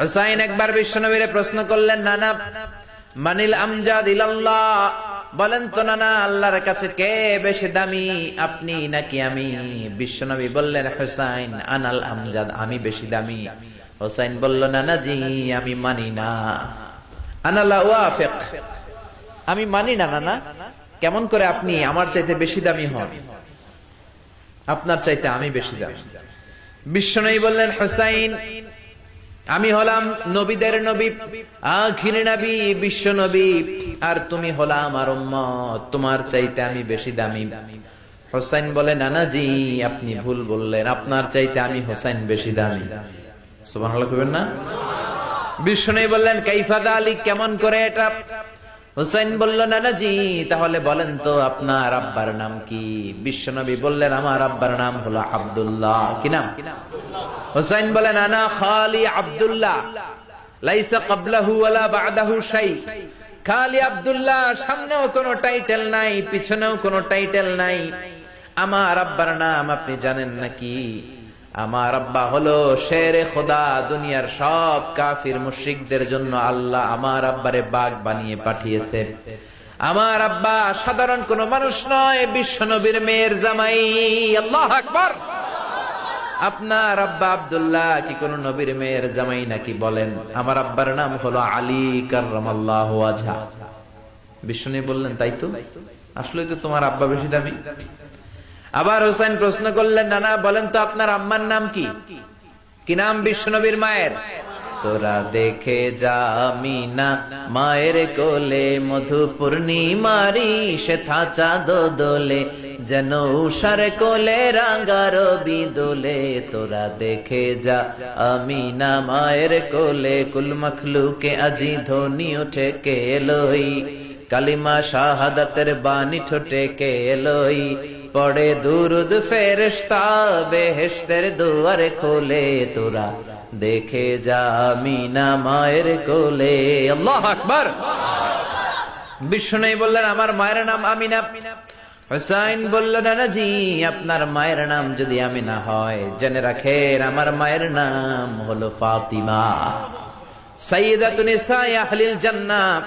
হুসাইন একবার বিশ্বনবীরে প্রশ্ন করলেন, নানা মানিল আমজাদ ইলাল্লাহ, বলেন তো নানা আল্লাহর কাছে কে বেশি দামি, আপনি নাকি আমি? বিশ্বনবী বললেন, হুসাইন আনাল আমজাদ, আমি বেশি দামি। হুসাইন বলল, নানা জি আমি মানি না, আনা লা ওয়াফিক, আমি মানি না নানা। কেমন করে আপনি আমার চাইতে বেশি দামি হন? আপনার চাইতে আমি বেশি দামি। বিশ্বনবী বললেন, হুসাইন আমি হলাম নবীদের নবী, আখিরি নবী, বিশ্ব নবী, আর তুমি হলা আমার উম্মত, তোমার চাইতে আমি বেশি দামি। হুসাইন বলে, নানা জি আপনি ভুল বললেন, আপনার চাইতে আমি হুসাইন বেশি দামি। সুবহানাল্লাহ কইবেন না? বিশ্বনবী বললেন, কাইফা যালিক, কেমন করে এটা? হুসাইন বলল, নানা জি তাহলে বলেন তো আপনার আব্বার নাম কি? বিশ্বনবী বললেন, আমার আব্বার নাম হলো আব্দুল্লাহ। কি নাম? হুসাইন বলেন, আনা খালি আব্দুল্লাহ, লাইসা ক্বাবলাহু ওয়ালা বা'দাহু শাই। খালি আব্দুল্লাহ, সামনেও কোনো টাইটেল নাই, পিছনেও কোনো টাইটেল নাই। আমার আব্বার নাম আপনি জানেন নাকি? আমার আব্বা হলো শেরে খোদা, দুনিয়ার সব কাফির মুশরিকদের জন্য আল্লাহ আমার আব্বারে বাগ বানিয়ে পাঠিয়েছে। আমার আব্বা সাধারণ কোনো মানুষ নয়, বিশ্বনবীর মেয়ের জামাই। আল্লাহু আকবার। আপনার আব্বা আব্দুল্লাহ কি কোন নবীর মেয়ের জামাই নাকি? বলেন, আমার আব্বার নাম হলো আলী কাররামাল্লাহু ওয়াজহা। বিশ্বনবী বললেন, তাই তো, আসলে তো তোমার আব্বা বেশি দামি। আবার হুসাইন প্রশ্ন করলেন, নানা বলেন তো আপনার আম্মার নাম কি? কি নাম বিশ্বনবীর মায়ের? তোরা দেখে যা আমিনা মায়ের কোলে, মধু পূর্ণিমারি সেথা চাঁদ দোলে, যেন উষার কোলে রাঙা রবি দোলে। তোরা দেখে যা আমিনা মায়ের কোলে, কুল মখলুকে আজি ধ্বনি ওঠে কে এলোই, কালিমা শাহাদাতের বাণী ঠোঁটে কে এলোই, পড়ে দুরুদ ফেরেশতা বেহেশতের দুয়ারে খোলে। তোরা দেখে যা আমিনা মায়ের কোলে। আল্লাহু আকবার। বিশ্বনবী বললেন, আমার মায়ের নাম আমিনা। হুসাইন বলল, নানা জি আপনার মায়ের নাম যদি আমিনা হয়, জেনে রাখেন আমার মায়ের নাম হলো ফাতিমা, সাইয়্যিদাতুন নিসাই আহলিল জান্নাহ।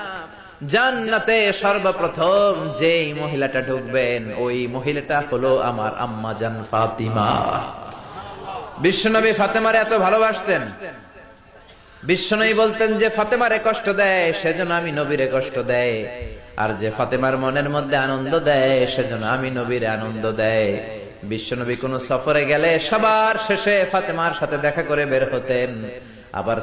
জান্নাতে সর্বপ্রথম যেই মহিলাটা ঢুকবেন, ওই মহিলাটা হলো আমার আম্মা জান ফাতিমা। বিশ্বনবী ফাতেমারে এত ভালোবাসতেন, বিশ্বনবী বলতেন যে ফাতেমারে কষ্ট দেয় সেজন্য আমি নবীরে কষ্ট দেয়, আর যে ফাতেমার মনের মধ্যে আনন্দ দেয় সেজন্য আমি নবীরে আনন্দ দেয়। বিশ্বনবী কোন সফরে গেলে সবার শেষে ফাতেমার সাথে দেখা করে বের হতেন। আবার